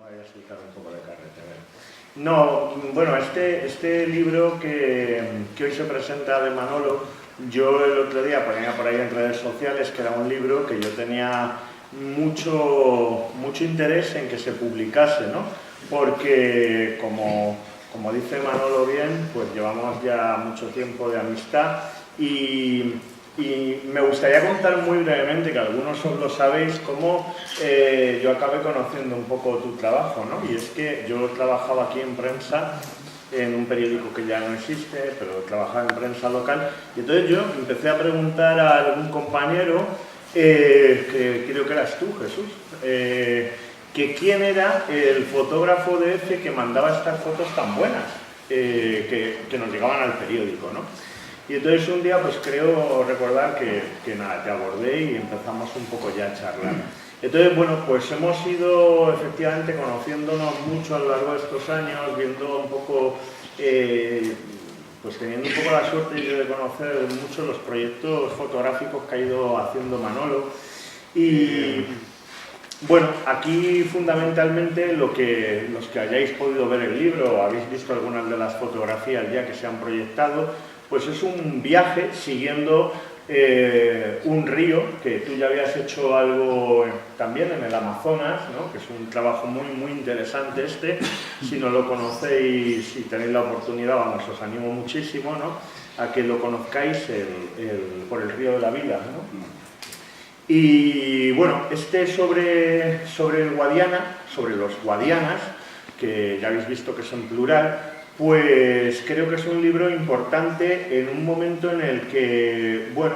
Voy a explicar un poco de carretera. No, bueno, este libro que hoy se presenta de Manolo, yo el otro día ponía por ahí en redes sociales que era un libro que yo tenía mucho interés en que se publicase, ¿no? Porque, como dice Manolo bien, pues llevamos ya mucho tiempo de amistad y me gustaría contar muy brevemente, que algunos os lo sabéis, cómo yo acabé conociendo un poco tu trabajo, ¿no? Y es que yo trabajaba aquí en prensa, en un periódico que ya no existe, pero trabajaba en prensa local, y entonces yo empecé a preguntar a algún compañero, que creo que eras tú, Jesús, que quién era el fotógrafo de EFE que mandaba estas fotos tan buenas, que nos llegaban al periódico, ¿no? Y entonces un día, pues creo recordar que nada, te abordé y empezamos un poco ya a charlar. Entonces, bueno, pues hemos ido efectivamente conociéndonos mucho a lo largo de estos años, viendo un poco, pues teniendo un poco la suerte yo de conocer mucho los proyectos fotográficos que ha ido haciendo Manolo. Y bueno, aquí fundamentalmente los que hayáis podido ver el libro o habéis visto algunas de las fotografías ya que se han proyectado, pues es un viaje siguiendo un río, que tú ya habías hecho algo también en el Amazonas, ¿no? Que es un trabajo muy interesante este. Si no lo conocéis y tenéis la oportunidad, vamos, os animo muchísimo, ¿no? A que lo conozcáis por el río de la Vida, ¿no? Y bueno, sobre el Guadiana, sobre los Guadianas, que ya habéis visto que es en plural, pues creo que es un libro importante en un momento en el que, bueno,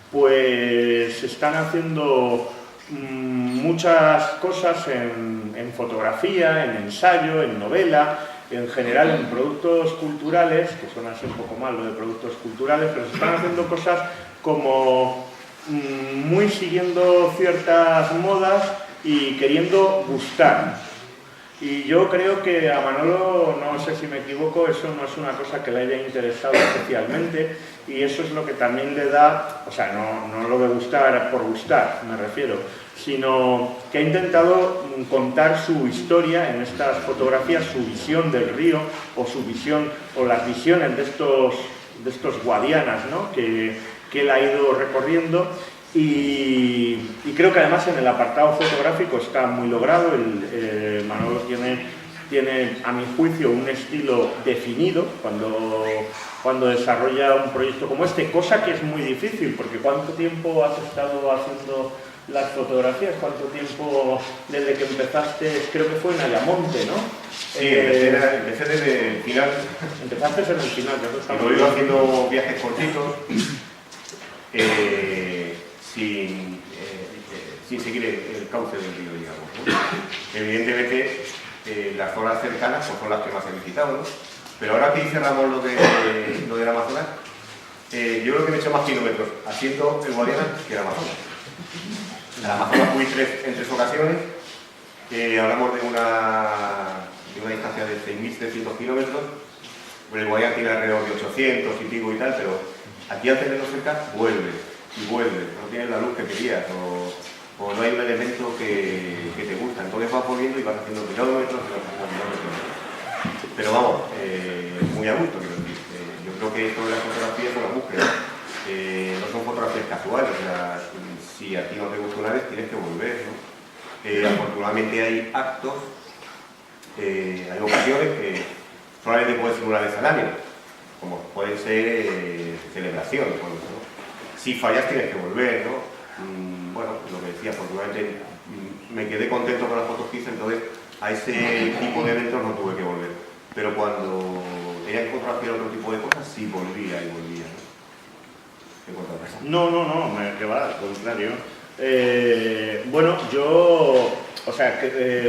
pues se están haciendo muchas cosas en fotografía, en ensayo, en novela, en general en productos culturales, que suena así un poco mal lo de productos culturales, pero se están haciendo cosas como muy siguiendo ciertas modas y queriendo gustar. Y yo creo que a Manolo, no sé si me equivoco, eso no es una cosa que le haya interesado especialmente, y eso es lo que también le da, o sea, no lo de gustar por gustar, me refiero, sino que ha intentado contar su historia en estas fotografías, su visión del río, o su visión, o las visiones de estos guadianas, ¿no? que él ha ido recorriendo. Y creo que además en el apartado fotográfico está muy logrado. Manolo tiene, a mi juicio, un estilo definido cuando desarrolla un proyecto como este, cosa que es muy difícil, porque ¿cuánto tiempo has estado haciendo las fotografías? ¿Cuánto tiempo desde que empezaste? Creo que fue en Ayamonte, ¿no? Sí, empecé desde el final. Empezaste desde el final, que eso está muy bien. He ido haciendo viajes cortitos. Sin seguir el cauce del río, digamos, ¿no? Evidentemente, las zonas cercanas pues, son las que más he visitado, ¿no? Pero ahora que cerramos lo del Amazonas, yo creo que me he hecho más kilómetros haciendo el Guadiana que el Amazonas. En el Amazonas fui en tres ocasiones, hablamos de una distancia de 6.300 kilómetros, el Guadiana tiene alrededor de 800 y pico y tal, pero aquí al tenerlo cerca, vuelve. Y vuelve, no tienes la luz que querías o no hay un elemento que te gusta, entonces vas volviendo y vas haciendo kilómetros. Pero vamos, muy a gusto, quiero decir. Yo creo que esto de la fotografía es una búsqueda, no son fotografías casuales, o sea, si a ti no te gusta una vez tienes que volver, ¿no? Afortunadamente hay actos, hay ocasiones que solamente puede ser una vez al año, como pueden ser celebraciones, por ejemplo, ¿no? Si fallas tienes que volver, ¿no? Bueno, lo que decía, afortunadamente me quedé contento con las fotos que hice, entonces a ese tipo de eventos no tuve que volver. Pero cuando tenía que fotografiar otro tipo de cosas, sí volvía y volvía, ¿no? ¿Qué cuentas? No, que va, al contrario. Bueno, o sea,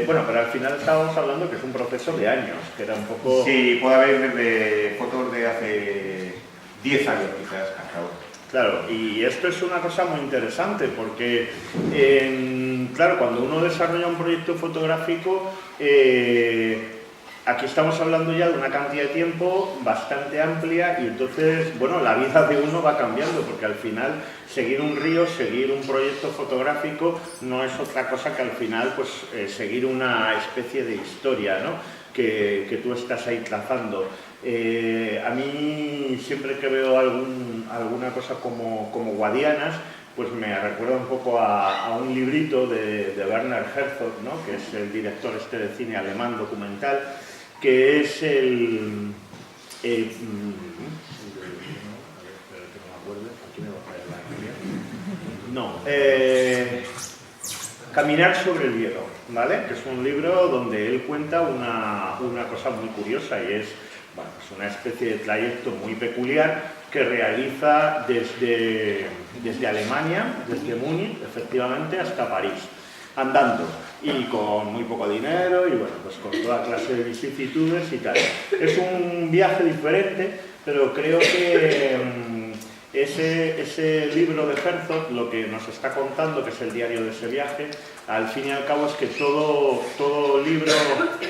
bueno, pero al final estábamos hablando que es un proceso de años, que era un poco... Sí, puede haber desde fotos de hace 10 años quizás hasta ahora. Claro, y esto es una cosa muy interesante porque, claro, cuando uno desarrolla un proyecto fotográfico, aquí estamos hablando ya de una cantidad de tiempo bastante amplia y entonces, bueno, la vida de uno va cambiando porque al final seguir un río, seguir un proyecto fotográfico no es otra cosa que al final pues seguir una especie de historia, ¿no? que tú estás ahí trazando. A mí siempre que veo alguna cosa como Guadianas, pues me recuerda un poco a un librito de Werner Herzog, ¿no? Que es el director de cine alemán documental, que es Caminar sobre el hielo, ¿vale? Que es un libro donde él cuenta una cosa muy curiosa y es, bueno, pues una especie de trayecto muy peculiar que realiza desde Alemania, desde Múnich, efectivamente, hasta París, andando y con muy poco dinero y bueno, pues con toda clase de vicisitudes y tal. Es un viaje diferente, pero creo que ese libro de Herzog, lo que nos está contando, que es el diario de ese viaje, al fin y al cabo es que todo libro,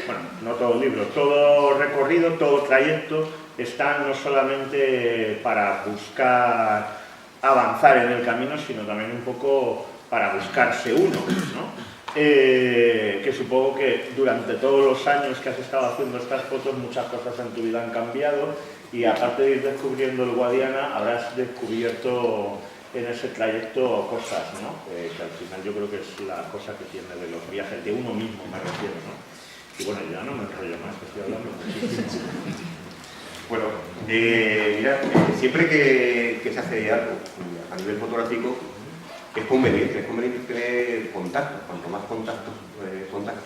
bueno, no todo libro, todo recorrido, todo trayecto, está no solamente para buscar avanzar en el camino, sino también un poco para buscarse uno, ¿no? Que supongo que durante todos los años que has estado haciendo estas fotos, muchas cosas en tu vida han cambiado y aparte de ir descubriendo el Guadiana, habrás descubierto en ese trayecto cosas, ¿no? Que al final yo creo que es la cosa que tiene de los viajes, de uno mismo me refiero, ¿no? Y bueno, ya no me enrollo más, que estoy hablando muchísimo. Bueno, mira, siempre que se hace algo a nivel fotográfico, es conveniente tener contactos. Cuanto más contactos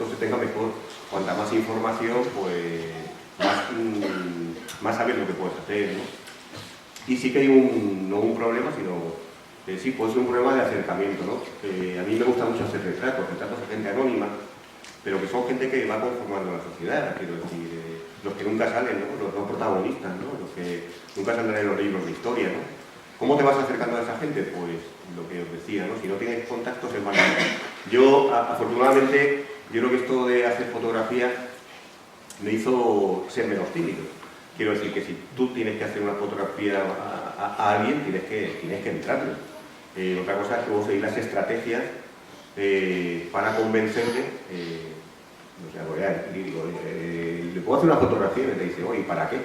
se tenga, mejor. Cuanta más información, pues más sabes lo que puedes hacer, ¿no? Y sí que hay no un problema, sino sí puede ser un problema de acercamiento, ¿no? A mí me gusta mucho hacer retratos de gente anónima, pero que son gente que va conformando la sociedad, quiero decir, los que nunca salen, ¿no? Los no protagonistas, ¿no? Los que nunca salen en los libros de historia, ¿no? ¿Cómo te vas acercando a esa gente? Pues lo que os decía, ¿no? Si no tienes contactos es más difícil. Yo, afortunadamente, yo creo que esto de hacer fotografía me hizo ser menos tímido. Quiero decir que si tú tienes que hacer una fotografía a alguien, tienes que entrarle. Otra cosa es que vos seguís las estrategias para convencerle. O sea, le puedo hacer una fotografía y me dice, oye, ¿para qué?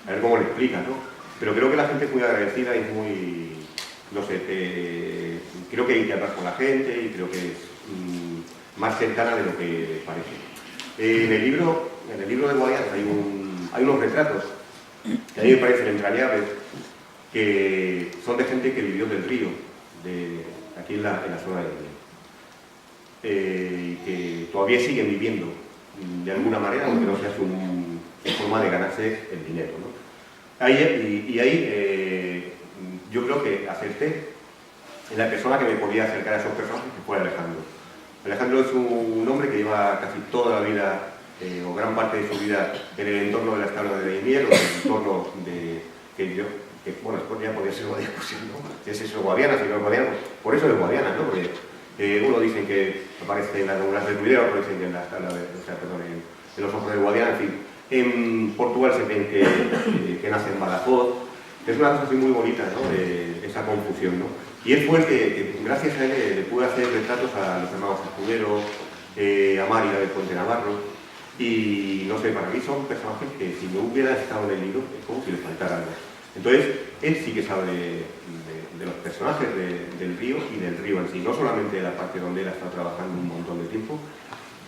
A ver cómo le explicas, ¿no? Pero creo que la gente es muy agradecida y es muy, no sé, creo que hay que hablar con la gente y creo que es más cercana de lo que parece. En el libro de Guadiana hay unos retratos que a mí me parecen entrañables, que son de gente que vivió del río, aquí en la zona de y que todavía siguen viviendo de alguna manera, aunque no sea su forma de ganarse el dinero, ¿no? Ahí yo creo que acerté en la persona que me podía acercar a esos personajes, que fue Alejandro. Alejandro es un hombre que lleva casi toda la vida, o gran parte de su vida, en el entorno de las tablas de Daimiel, o en el entorno bueno, después ya podría ser una discusión, ¿no? Si es eso Guadiana, si no es Guadiana, por eso es Guadiana, ¿no? Porque uno dicen que aparece en las novelas de Ruidera, otro dicen que en las tablas en los ojos de Guadiana, en fin. En Portugal se creen que nace en Badajoz. Es una cosa así muy bonita, ¿no? De esa confusión, ¿no? Y él fue el que gracias a él, le pude hacer retratos a los hermanos Escudero, a María del Puente Navarro. Y no sé, para mí son personajes que si no hubiera estado en el libro, es como si les faltara algo. Entonces, él sí que sabe de los personajes del río y del río en sí, no solamente de la parte donde él ha estado trabajando un montón de tiempo,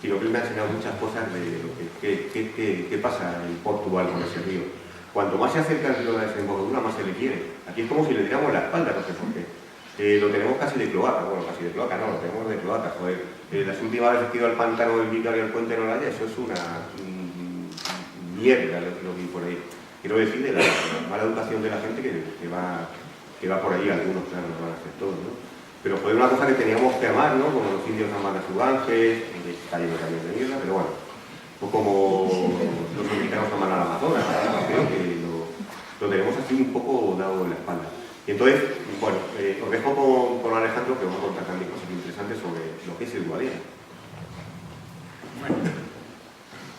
sino que él me ha enseñado muchas cosas de lo qué pasa en Portugal con ese río. Cuanto más se acerca el río de la desembocadura, más se le quiere. Aquí es como si le tiramos la espalda, no sé por qué. Lo tenemos casi de cloaca, bueno, casi de cloaca, no, lo tenemos de cloaca, joder. Las últimas veces que he ido al pantano del Vicario y al puente de Nolaya, eso es una mierda lo que hay por ahí. Quiero decir, de la mala educación de la gente que va por ahí, algunos, claro, no van a hacer todos, ¿no? Pero fue una cosa que teníamos que amar, ¿no? Como los indios aman a sus ángeles, que está lleno también de mierda, pero bueno, o como los mexicanos aman al Amazonas, ¿no? Creo que lo tenemos así un poco dado en la espalda. Y entonces, bueno, os dejo con Alejandro, que vamos a contar también cosas interesantes sobre lo que es el Guadiana. Bueno,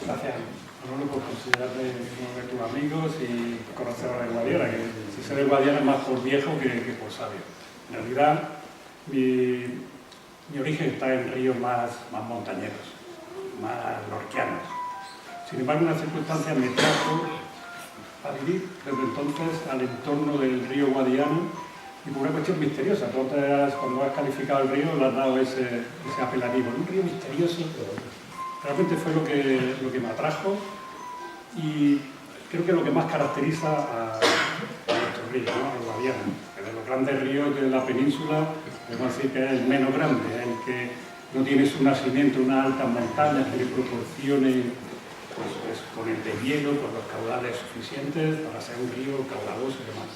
gracias Manolo, por considerarme uno de tus amigos y conocedor de Guadiana, que si se ve Guadiana es más por viejo que por sabio. En realidad, mi origen está en ríos más montañeros, más lorquianos. Sin embargo, una circunstancia me trajo a vivir desde entonces al entorno del río Guadiana y por una cuestión misteriosa. Tú cuando has calificado el río le has dado ese apelativo. Un río misterioso, realmente fue lo que me atrajo y creo que es lo que más caracteriza a nuestro río, ¿no? El Guadiana. De los grandes ríos de la península, podemos decir que es el menos grande, el que no tiene su nacimiento en unas altas montañas que le proporcione pues, con el deshielo, con los caudales suficientes para ser un río caudaloso y demás.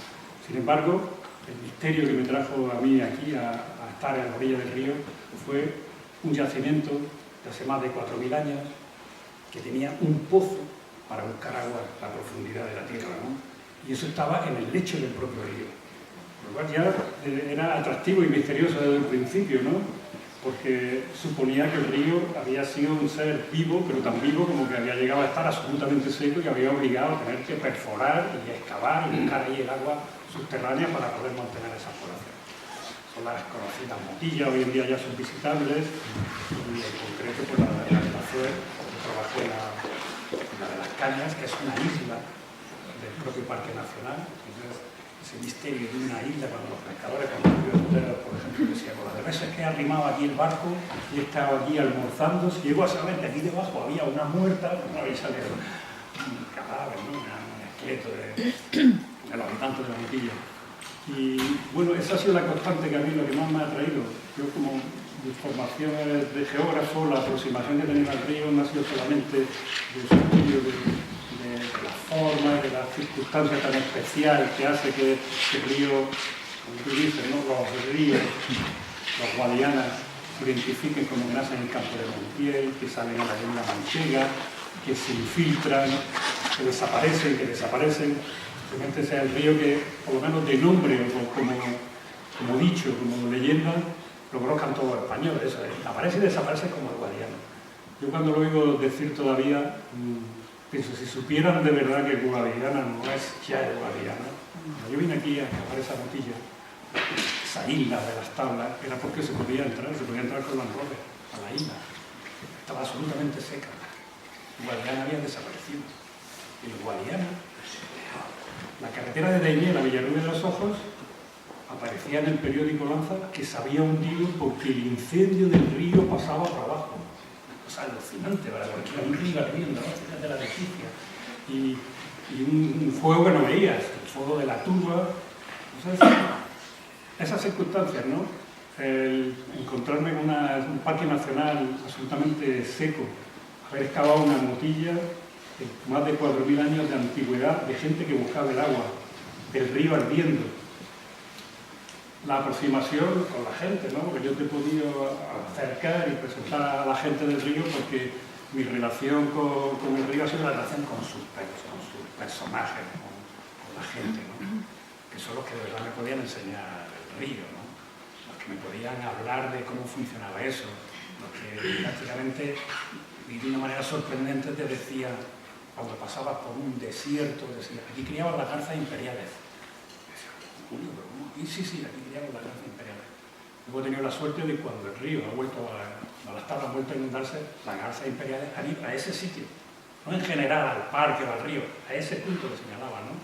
Sin embargo, el misterio que me trajo a mí aquí a estar en la orilla del río fue un yacimiento de hace más de 4.000 años que tenía un pozo para buscar agua a la profundidad de la tierra, ¿no? Y eso estaba en el lecho del propio río. Lo cual ya era atractivo y misterioso desde el principio, ¿no? Porque suponía que el río había sido un ser vivo, pero tan vivo como que había llegado a estar absolutamente seco y que había obligado a tener que perforar y excavar y buscar ahí el agua subterránea para poder mantener esa población. Son las conocidas motillas, hoy en día ya son visitables, y en concreto pues, la de la Fuer, que trabajó en la de las Cañas, que es una isla del propio Parque Nacional. Entonces, ese misterio de una isla, cuando los pescadores, cuando por ejemplo, decían, con las veces que arrimaba aquí el barco y estaba aquí almorzando, si llegó a saber que aquí debajo había una muerta, no había salido un cadáver, ¿no? Un esqueleto de los habitantes de la Motilla. Y bueno, esa ha sido la constante que a mí lo que más me ha atraído. Yo como mi formación de geógrafo, la aproximación que he tenido al río no ha sido solamente de su estudio de la forma, de la circunstancia tan especial que hace que el río, como tú dices, ¿no? Los ríos, los guadianas, se identifiquen como que nacen en el campo de Montiel, que salen a la laguna manchega, que se infiltran, que desaparecen. Simplemente sea el río que, por lo menos de nombre, o como dicho, como leyenda, lo conozcan todos los españoles. Aparece y desaparece como el Guadiana. Yo cuando lo oigo decir todavía, pienso, si supieran de verdad que el Guadiana no es ya el Guadiana. Yo vine aquí a acabar esa botella, esa isla de las tablas, era porque se podía entrar con los roles a la isla. Estaba absolutamente seca. El Guadiana había desaparecido. El Guadiana, la carretera de Daimiel a Villarrubia de los Ojos, aparecía en el periódico Lanza que se había hundido porque el incendio del río pasaba por abajo. O sea, alucinante, ¿verdad? Porque era un río ardiendo, ¿no? Fíjate la noticia. Y un fuego que no veías, el fuego de la turba. Entonces, esas circunstancias, ¿no? El encontrarme en un parque nacional absolutamente seco, haber excavado una motilla de más de 4.000 años de antigüedad, de gente que buscaba el agua, el río ardiendo. La aproximación con la gente, ¿no? Porque yo te he podido acercar y presentar a la gente del río porque mi relación con el río ha sido la relación con sus personajes, con la gente, ¿no? Que son los que de verdad me podían enseñar el río, ¿no? Los que me podían hablar de cómo funcionaba eso, los que prácticamente y de una manera sorprendente te decían, cuando pasabas por un desierto, decían, aquí criaban las garzas imperiales. Y sí, aquí criaban las garzas imperiales. Luego he tenido la suerte de cuando el río ha vuelto a las tablas, ha vuelto a inundarse, las garzas imperiales han ido a ese sitio. No en general al parque o al río, a ese punto que señalaban, ¿no?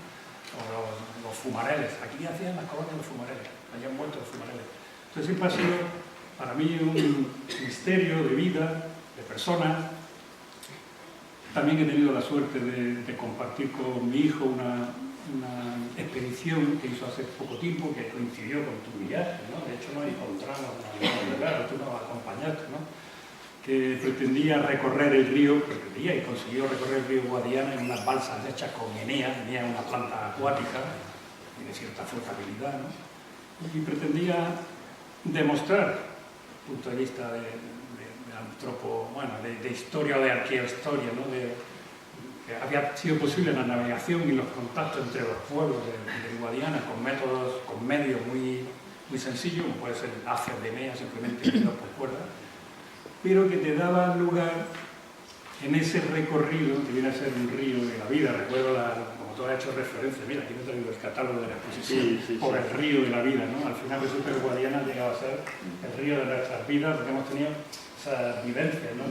O los fumareles. Aquí hacían las colonias de los fumareles, allá han vuelto los fumareles. Entonces siempre ha sido para mí un misterio de vida, de personas. También he tenido la suerte de compartir con mi hijo una expedición que hizo hace poco tiempo, que coincidió con tu viaje, ¿no? De hecho nos encontramos, tú nos acompañaste, ¿no? Que pretendía recorrer el río, y consiguió recorrer el río Guadiana en unas balsas hechas con Enea, Enea es una planta acuática, tiene cierta flotabilidad, ¿no? Y pretendía demostrar, desde el punto de vista de historia o de arqueohistoria, ¿no? Que había sido posible la navegación y los contactos entre los pueblos de Guadiana con medios muy sencillos, como puede ser haces de Enea, simplemente unidos por cuerdas, pero que te daban lugar en ese recorrido, que viene a ser un río de la vida, recuerdo, como tú has hecho referencia, mira, aquí me he traído el catálogo de la exposición, por el río de la vida, ¿no? Al final resulta que Guadiana ha llegado a ser el río de nuestras vidas, porque hemos tenido esas vivencias, ¿no?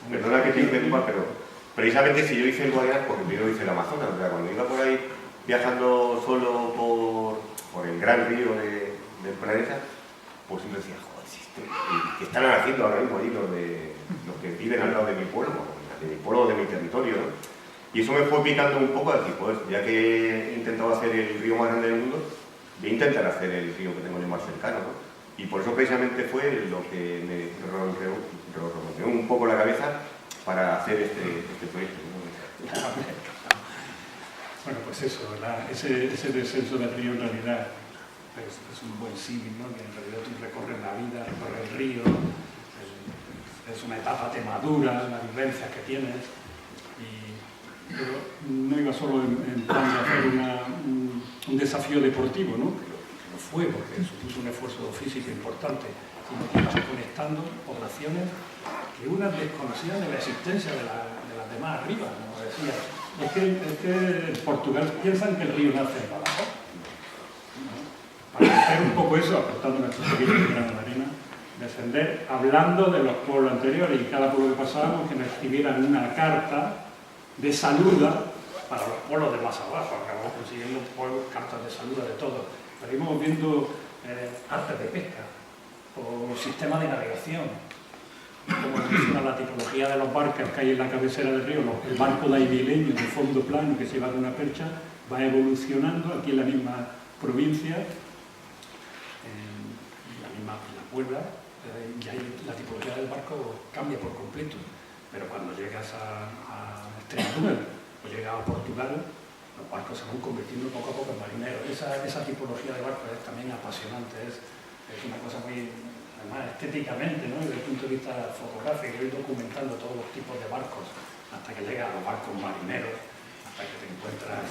Perdona que te interrumpa, pero precisamente si yo hice el Guadiana, porque primero hice el Amazonas, o sea, cuando iba por ahí viajando solo por el gran río del planeta, pues siempre decía, joder, ¿qué están haciendo ahora mismo allí los que viven al lado de mi pueblo, de mi territorio, ¿no? Y eso me fue picando un poco a decir, pues ya que he intentado hacer el río más grande del mundo, voy a intentar hacer el río que tengo yo más cercano, ¿no? Y por eso precisamente fue lo que me rompió un poco la cabeza para hacer este proyecto, ¿no? Bueno, pues eso, ese descenso del río en realidad es un buen símil, ¿no? Que en realidad tú recorres la vida, recorres el río, es una etapa te madura, las vivencias que tienes, pero no iba solo en plan de hacer un desafío deportivo, ¿no? Que lo fue, porque supuso un esfuerzo físico importante, sino que ibas conectando poblaciones que unas desconocían de la existencia de las demás arriba, como decía. Es que en Portugal piensan que el río nace en Badajoz. Para hacer un poco eso, aportando nuestro pequeño grano de arena, descender hablando de los pueblos anteriores, y cada pueblo que pasábamos que nos escribieran una carta de saluda para los pueblos de más abajo. Acabamos consiguiendo cartas de saluda de todos. Pero íbamos viendo artes de pesca o sistemas de navegación, como funciona la tipología de los barcos que hay en la cabecera del río, el barco daibileño de fondo plano que se va de una percha, va evolucionando aquí en la misma provincia, en la misma Puebla, y ahí la tipología del barco cambia por completo. Pero cuando llegas a Extremadura o llegas a Portugal, los barcos se van convirtiendo poco a poco en marineros. Esa tipología de barco es también apasionante, es una cosa muy, además estéticamente, ¿no? Desde el punto de vista fotográfico, ir documentando todos los tipos de barcos hasta que llegas a los barcos marineros, hasta que te encuentras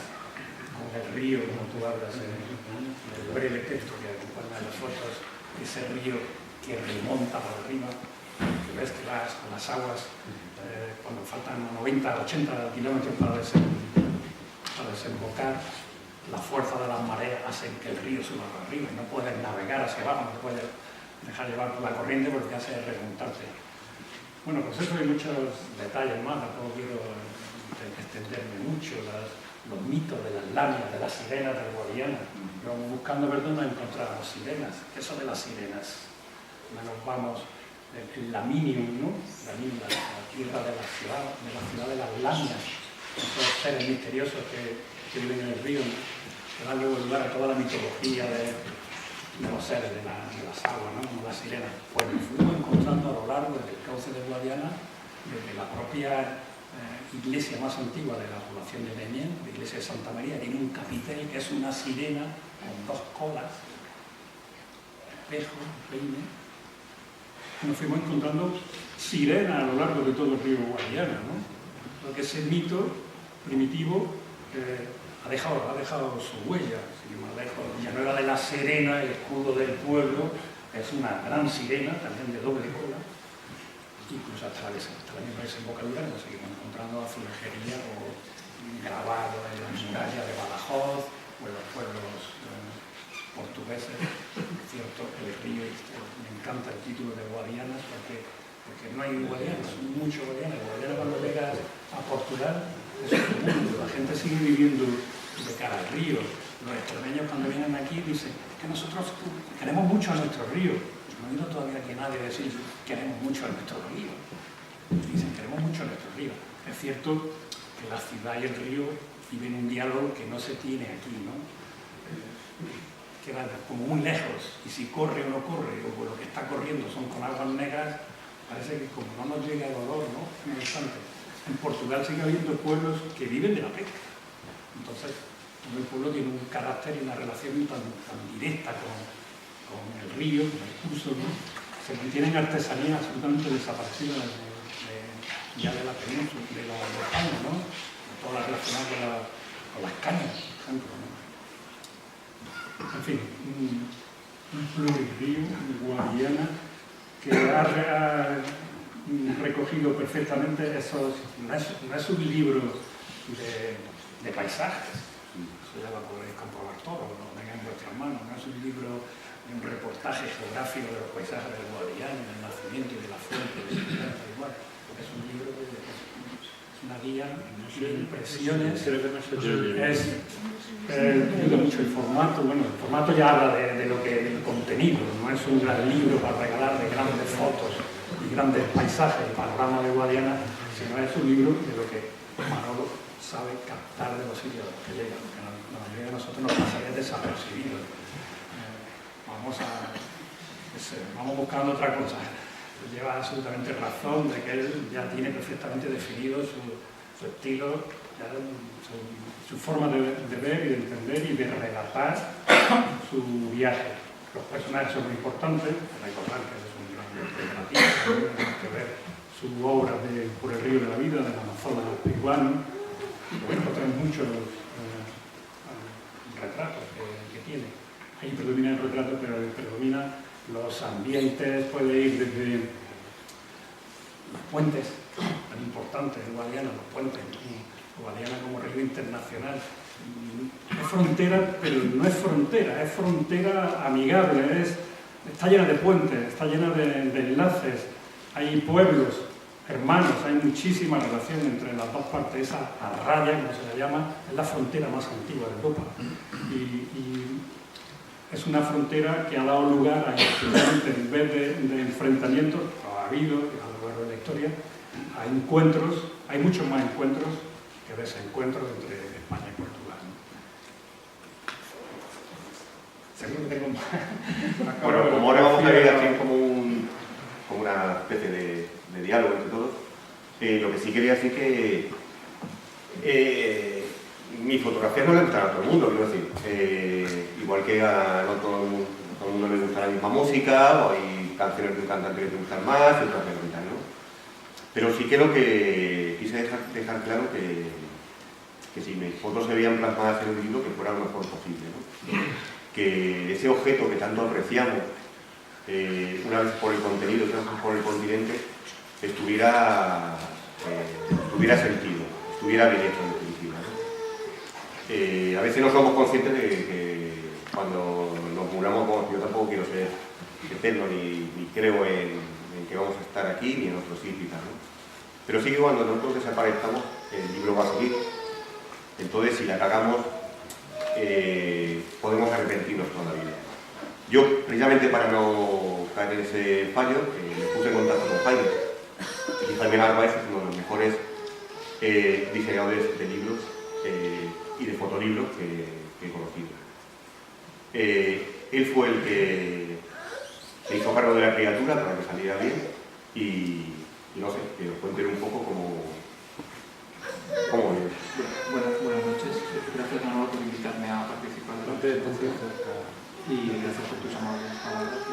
con el río, como tú hablas en el breve texto que acompaña las fotos, ese río que remonta por arriba, que ves que vas a las aguas cuando faltan 90, 80 kilómetros para desembocar, la fuerza de las mareas hace que el río suba para arriba y no puedes navegar hacia abajo, no te puedes dejar llevar por la corriente porque te hace remontarte. Bueno, pues eso hay muchos detalles más, tampoco quiero extenderme mucho, los mitos de las lamias, de las sirenas del Guadiana. Vamos buscando, no encontramos sirenas. ¿Qué son de las sirenas? Nos vamos en Laminium, ¿no? Laminium, la tierra de la ciudad de las lamias, esos seres misteriosos que viven en el río, que dan luego lugar a toda la mitología de los seres de las aguas, ¿no? Como las sirenas. Pues nos fuimos encontrando a lo largo del cauce de Guadiana, desde la propia iglesia más antigua de la población de Leñén, la iglesia de Santa María, tiene un capitel que es una sirena con dos colas, espejo, peine. Nos fuimos encontrando sirenas a lo largo de todo el río Guadiana, ¿no? Porque ese mito primitivo ha dejado su huella. Villanueva de la Serena, el escudo del pueblo, es una gran sirena, también de doble cola. Incluso hasta la misma desembocadura nos seguimos encontrando azulejería o grabado en la muralla de Badajoz o en los pueblos portugueses. Es cierto, el río, me encanta el título de Guadianas porque no hay Guadianas, son muchos Guadianas. Guadiana cuando llegas a Portugal es otro mundo, la gente sigue viviendo de cara al río. Los extremeños cuando vienen aquí dicen que nosotros queremos mucho a nuestro río. No he oído todavía que nadie decir queremos mucho a nuestro río. Dicen queremos mucho a nuestro río. Es cierto que la ciudad y el río viven un diálogo que no se tiene aquí, ¿no? Queda como muy lejos, y si corre o no corre, o lo que está corriendo son con aguas negras, parece que como no nos llega el olor, ¿no? En el instante. En Portugal sigue habiendo pueblos que viven de la pesca. Entonces, todo el pueblo tiene un carácter y una relación tan directa con el río, con el curso, ¿no? Se mantienen artesanías absolutamente desaparecidas ya de la península, de los España, ¿no? Todo lo relacionado con las cañas, por ejemplo, ¿no? En fin, un plurirrío, Guadiana, que ha recogido perfectamente esos... No es un libro de paisajes, eso ya lo podréis comprobar todo, lo tengáis en vuestras manos, no es un libro de un reportaje geográfico de los paisajes del Guadiana, del nacimiento y de la fuente, igual. Es un libro de... Es una guía de impresiones. Creo que no sé yo. Ayuda mucho el formato. Bueno, el formato ya habla del contenido, no es un gran libro para regalar de grandes fotos y grandes paisajes y panoramas de Guadiana, sino es un libro de lo que Manolo sabe captar de los sitios a los que llega, porque la mayoría de nosotros nos pasaría desapercibidos. Vamos buscando otra cosa. Lleva absolutamente razón de que él ya tiene perfectamente definido su estilo, su forma de ver y de entender y de relatar su viaje. Los personajes son muy importantes, recordar que es un gran narrador, tenemos que ver su obra por el río de la vida, del Amazonas peruano, y bueno, otros muchos retratos que tiene. Ahí predomina el retrato, pero predomina los ambientes, puede ir desde los puentes tan importantes en Guadiana, los puentes, Guadiana como río internacional. Es frontera, pero no es frontera amigable, está llena de puentes, está llena de enlaces, hay pueblos hermanos, hay muchísima relación entre las dos partes. Esa raya, como se le llama, es la frontera más antigua de Europa. Y es una frontera que ha dado lugar a, en vez de enfrentamientos, ha habido a lo largo de la historia, a encuentros, hay muchos más encuentros que desencuentros entre España y Portugal. Seguro que tengo más. Bueno, como ahora vamos a ver aquí como una especie de diálogo entre todos, lo que sí quería decir que mi fotografía no le gustará a todo el mundo, quiero decir. Igual que no todo el mundo le gusta la misma música, o hay canciones de un cantante que te gustan más y otras que no gustan, ¿no? Pero sí creo que quise dejar claro que si mis fotos se veían plasmadas en un libro, que fuera lo mejor posible, ¿no? Que ese objeto que tanto apreciamos, una vez por el contenido, otra vez por el continente, tuviera sentido, estuviera bien hecho en definitiva, ¿no? A veces no somos conscientes de que cuando nos muramos, yo tampoco quiero ser eterno ni creo en que vamos a estar aquí ni en otro sitio y tal, ¿no? Pero sí que cuando nosotros desaparezcamos, el libro va a seguir. Entonces, si la cagamos, podemos arrepentirnos toda la vida. Yo, precisamente para no caer en ese fallo, me puse en contacto con Jaime. Y Jaime Narváez es uno de los mejores diseñadores de libros y de fotolibros que he conocido. Él fue el que se hizo cargo de la criatura para que saliera bien y no sé, que os cuente un poco cómo es. Buenas noches. Gracias, Manolo, por invitarme a participar de la presentación y gracias por tus amables palabras.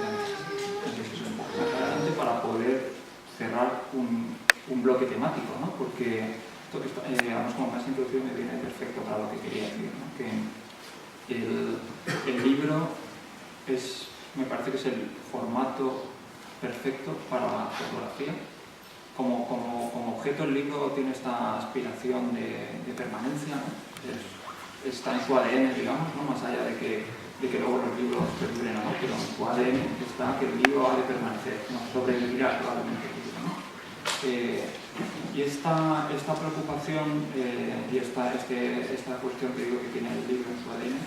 Es un poco más adelante para poder cerrar un bloque temático, ¿no? Porque digamos, como más introducción me viene perfecto para lo que quería decir, ¿no? Que el libro me parece que es el formato perfecto para la fotografía. Como objeto, el libro tiene esta aspiración de permanencia, ¿no? Está en su ADN, digamos, ¿no? Más allá de que luego los libros perduren o no, pero en su ADN está que el libro ha de permanecer, no sobrevivirá probablemente el libro, ¿no? Y esta preocupación y esta cuestión que digo que tiene el libro en su ADN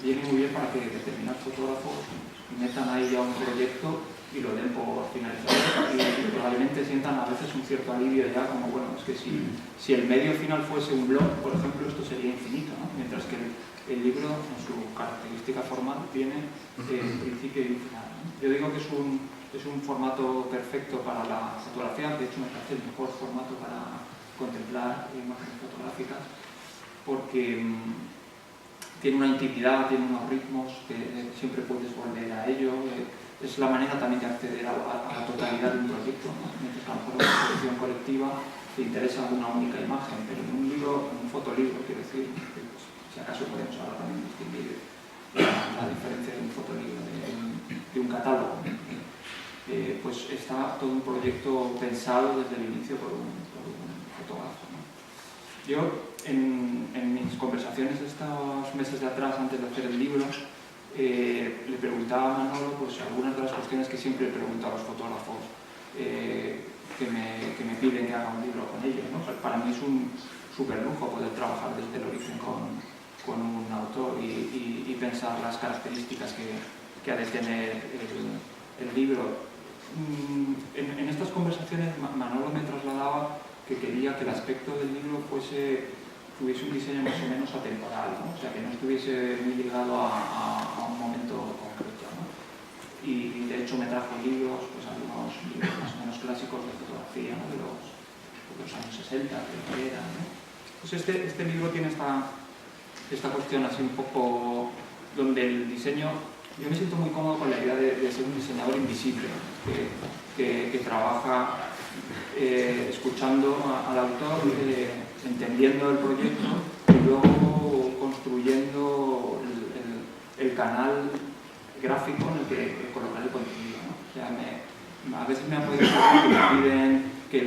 viene muy bien para que determinados fotógrafos metan ahí ya un proyecto y lo den por finalizado y probablemente sientan a veces un cierto alivio ya, como bueno, es que si el medio final fuese un blog, por ejemplo, esto sería infinito, ¿no? Mientras que el libro, en su característica formal, tiene principio y final, ¿no? Yo digo que es un formato perfecto para la fotografía, de hecho me parece el mejor formato para contemplar imágenes fotográficas, porque tiene una intimidad, tiene unos ritmos que siempre puedes volver a ello. Es la manera también de acceder a la totalidad de un proyecto, ¿no? Mientras que a lo mejor en una colección colectiva te interesa una única imagen, pero en un libro, en un fotolibro, quiero decir, que, pues, si acaso podemos ahora también distinguir la diferencia de un fotolibro de un catálogo. pues está todo un proyecto pensado desde el inicio por un fotógrafo, ¿no? Yo, en mis conversaciones de estos meses de atrás, antes de hacer el libro, le preguntaba a Manolo pues, algunas de las cuestiones que siempre pregunto a los fotógrafos que me piden que haga un libro con ellos, ¿no? Para mí es un súper lujo poder trabajar desde el origen con un autor y pensar las características que ha de tener el libro. En estas conversaciones Manolo me trasladaba que quería que el aspecto del libro tuviese un diseño más o menos atemporal, ¿no? O sea, que no estuviese muy ligado a un momento concreto, ¿no? Y de hecho me trajo libros, pues algunos libros más o menos clásicos de fotografía, ¿no? de los años 60, que eran, ¿no? Pues este libro tiene esta cuestión así un poco donde el diseño, yo me siento muy cómodo con la idea de ser un diseñador invisible, que trabaja escuchando al autor, entendiendo el proyecto y luego construyendo el canal gráfico en el que colocar el contenido, ¿no? O sea, a veces me ha podido ocurrir que me piden que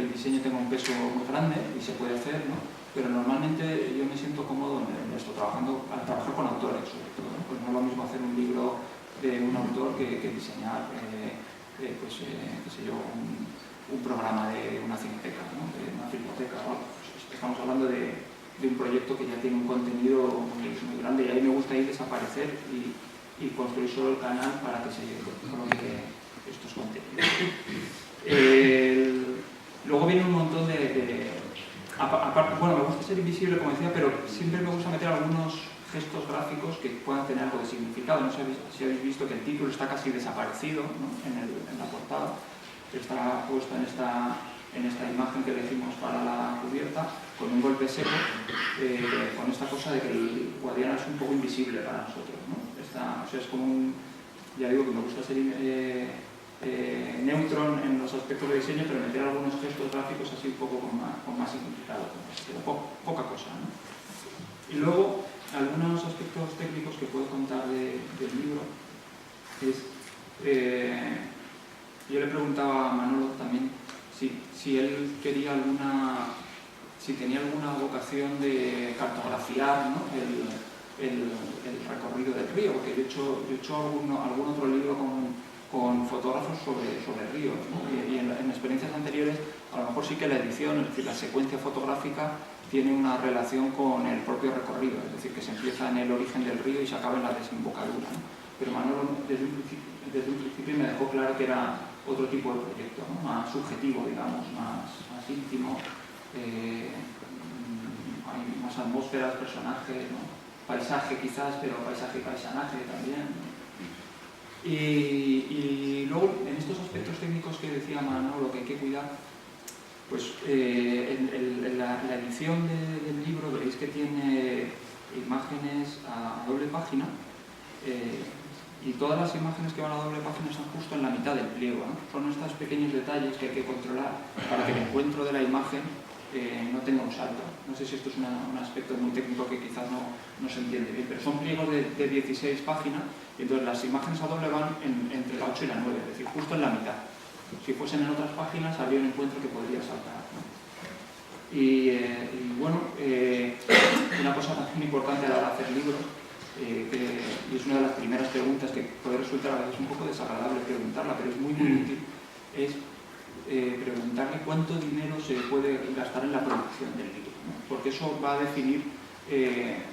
el diseño tenga un peso muy grande y se puede hacer, ¿no? Pero normalmente yo me siento cómodo en esto, al trabajar con autores sobre todo, ¿no? Pues no es lo mismo hacer un libro de un autor que diseñar qué sé yo, un programa de una cineteca, ¿no? De una filmoteca o algo. Pues estamos hablando de un proyecto que ya tiene un contenido muy grande y ahí me gusta ir desaparecer y construir solo el canal para que se coloque estos contenidos. Luego viene un montón aparte, bueno, me gusta ser invisible, como decía, pero siempre me gusta meter algunos gestos gráficos que puedan tener algo de significado. No sé si habéis visto que el título está casi desaparecido, ¿no? en la portada. Está puesto en esta imagen que elegimos para la cubierta, con un golpe seco, con esta cosa de que el Guadiana es un poco invisible para nosotros, ¿no? O sea, es como ya digo que me gusta ser neutro en los aspectos de diseño, pero meter algunos gestos gráficos así un poco con más significado, pero poca cosa, ¿no? Y luego, algunos aspectos técnicos que puedo contar del libro es... yo le preguntaba a Manolo también si él quería si tenía alguna vocación de cartografiar, ¿no? el recorrido del río, porque yo he hecho algún otro libro con fotógrafos sobre ríos, ¿no? Y en experiencias anteriores a lo mejor sí que la edición, es decir, la secuencia fotográfica tiene una relación con el propio recorrido, es decir, que se empieza en el origen del río y se acaba en la desembocadura, ¿no? Pero Manolo desde un principio me dejó claro que era otro tipo de proyecto, ¿no? Más subjetivo, digamos, más íntimo, hay más atmósferas, personajes, ¿no? Paisaje quizás, pero paisaje y paisanaje también, ¿no? Y luego, en estos aspectos técnicos que decía Manolo que hay que cuidar, pues en la edición del libro veréis que tiene imágenes a doble página, y todas las imágenes que van a doble página están justo en la mitad del pliego, ¿no? Son estos pequeños detalles que hay que controlar para que el encuentro de la imagen no tenga un salto. No sé si esto es un aspecto muy técnico que quizás no se entiende bien, pero son pliegos de 16 páginas y entonces las imágenes a doble van entre la 8 y la 9, es decir, justo en la mitad. Si fuesen en otras páginas habría un encuentro que podría saltar, ¿no? Y bueno, una cosa también importante a la hora de hacer libros, y es una de las primeras preguntas que puede resultar a veces un poco desagradable preguntarla, pero es muy útil, es preguntarle cuánto dinero se puede gastar en la producción del libro, ¿no? Porque eso va a definir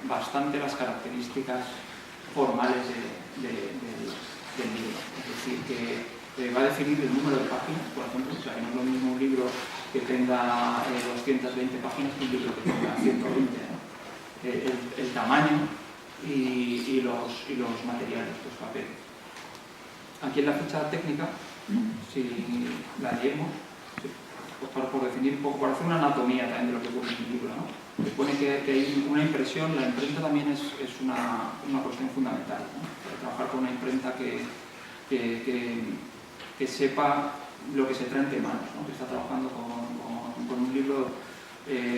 bastante las características formales del libro. Es decir, que va a definir el número de páginas, por ejemplo. O sea, que no es lo mismo un libro que tenga 220 páginas que un libro que tenga 120, ¿no? El tamaño y los materiales, los papeles. Aquí en la ficha técnica, si la leemos, pues por definir un poco, para hacer una anatomía también de lo que ocurre en el libro, ¿no? Se pone que hay una impresión, la imprenta también es una cuestión fundamental, ¿no? Para trabajar con una imprenta que sepa lo que se trae entre manos, ¿no? Que está trabajando con un libro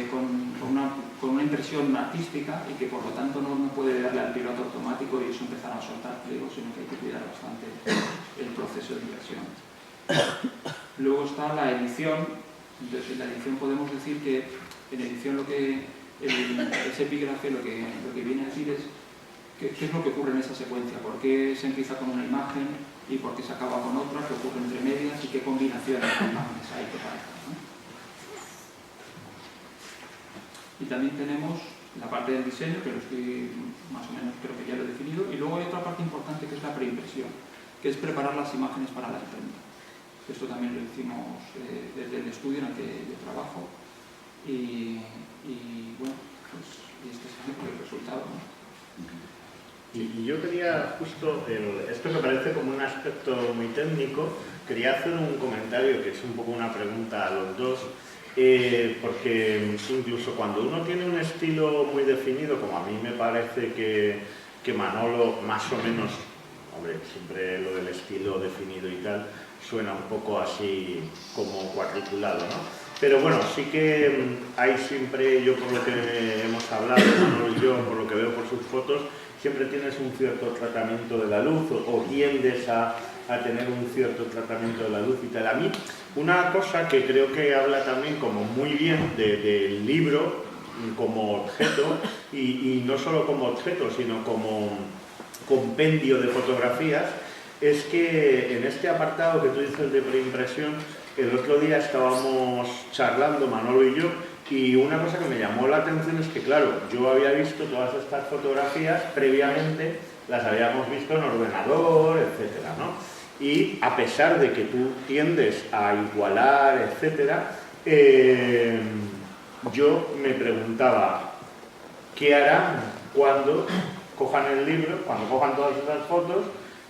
con una impresión artística y que por lo tanto no puede darle al piloto automático y eso empezar a soltar pliegos, sino que hay que cuidar bastante el proceso de impresión. Luego está la edición. Entonces, en la edición podemos decir que en edición ese epígrafe lo que viene a decir es qué es lo que ocurre en esa secuencia, por qué se empieza con una imagen y por qué se acaba con otra, qué ocurre entre medias y qué combinaciones de imágenes hay que parejan, ¿no? Y también tenemos la parte del diseño, que lo estoy más o menos, creo que ya lo he definido, y luego hay otra parte importante que es la preimpresión, que es preparar las imágenes para la imprenta. Esto también lo hicimos desde el estudio en el que yo trabajo y bueno, pues este es el resultado, ¿no? Y yo quería justo, esto que parece como un aspecto muy técnico, quería hacer un comentario que es un poco una pregunta a los dos, porque incluso cuando uno tiene un estilo muy definido, como a mí me parece que Manolo más o menos, hombre, siempre lo del estilo definido y tal, suena un poco así como cuadriculado, ¿no? Pero bueno, sí que hay siempre, yo por lo que hemos hablado, Manolo y yo, por lo que veo por sus fotos, siempre tienes un cierto tratamiento de la luz o tiendes a tener un cierto tratamiento de la luz y tal. A mí, una cosa que creo que habla también como muy bien del libro como objeto y no solo como objeto, sino como compendio de fotografías, es que en este apartado que tú dices de preimpresión, el otro día estábamos charlando, Manolo y yo, y una cosa que me llamó la atención es que, claro, yo había visto todas estas fotografías previamente, las habíamos visto en ordenador, etcétera, ¿no? Y a pesar de que tú tiendes a igualar, etcétera, yo me preguntaba, ¿qué harán cuando cojan el libro, cuando cojan todas esas fotos,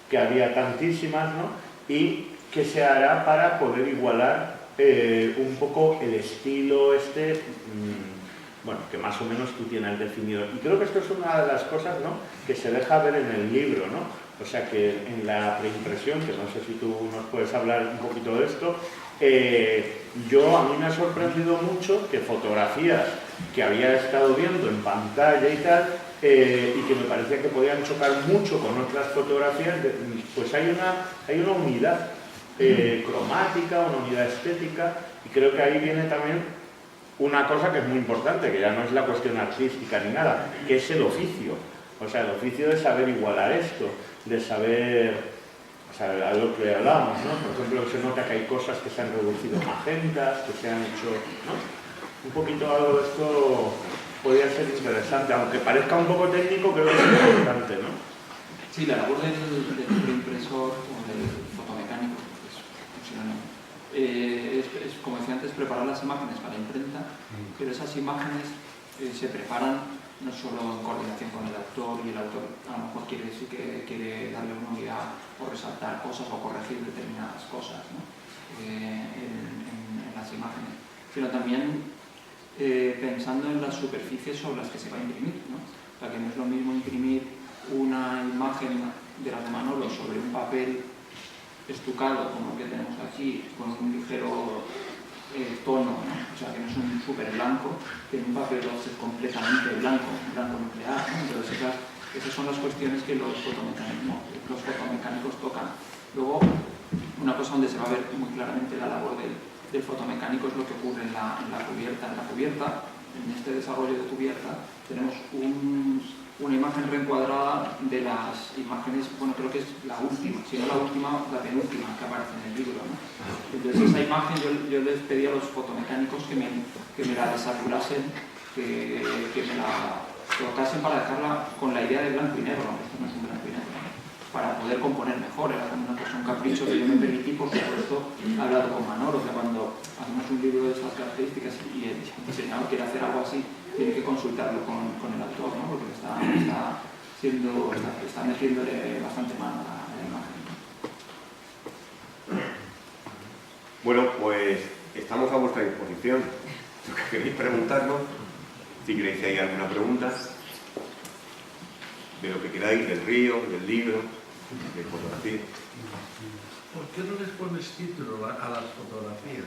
que había tantísimas, ¿no? Y qué se hará para poder igualar un poco el estilo bueno, que más o menos tú tienes definido. Y creo que esto es una de las cosas, ¿no?, que se deja ver en el libro, ¿no? O sea que en la preimpresión, que no sé si tú nos puedes hablar un poquito de esto, a mí me ha sorprendido mucho que fotografías que había estado viendo en pantalla y tal, y que me parecía que podían chocar mucho con otras fotografías, pues hay una unidad cromática, una unidad estética, y creo que ahí viene también una cosa que es muy importante, que ya no es la cuestión artística ni nada, que es el oficio. O sea, el oficio de saber igualar esto, de saber, o sea, a lo que hablábamos, ¿no? Por ejemplo, se nota que hay cosas que se han reducido magentas, que se han hecho, ¿no? Un poquito algo de esto podría ser interesante, aunque parezca un poco técnico, creo que es importante, ¿no? Sí, la labor del preimpresor o del fotomecánico, es, como decía antes, preparar las imágenes para imprenta, pero esas imágenes se preparan no solo en coordinación con el autor, y el autor a lo mejor quiere darle una unidad o resaltar cosas o corregir determinadas cosas, ¿no?, en las imágenes, sino también pensando en las superficies sobre las que se va a imprimir, ¿no? O sea, que no es lo mismo imprimir una imagen de las de Manolo sobre un papel estucado como el que tenemos aquí, con un ligero tono, ¿no? O sea, que no es un súper blanco, que en un papel es completamente blanco, un blanco nuclear, ¿no? Entonces esas son las cuestiones que los fotomecánicos tocan. Luego, una cosa donde se va a ver muy claramente la labor del fotomecánico es lo que ocurre en la cubierta. En la cubierta, en este desarrollo de cubierta, tenemos una imagen reencuadrada de las imágenes, bueno, creo que es la última, si no la última, la penúltima que aparece en el libro, ¿no? Entonces esa imagen yo les pedí a los fotomecánicos que me la desaturasen, que me la cortasen para dejarla con la idea de blanco y negro, aunque esto no es un blanco y negro, ¿no?, para poder componer mejor. Era como una cosa, un capricho que yo me permití, porque por esto he hablado con Manolo, que cuando hacemos un libro de estas características y el diseñador quiere hacer algo así, tiene que consultarlo con el autor, ¿no?, porque está metiéndole bastante mano a la imagen. Bueno, pues estamos a vuestra disposición. Lo que queréis preguntarnos, si queréis que haya alguna pregunta, de lo que queráis, del río, del libro, de fotografía. ¿Por qué no les pones título a las fotografías?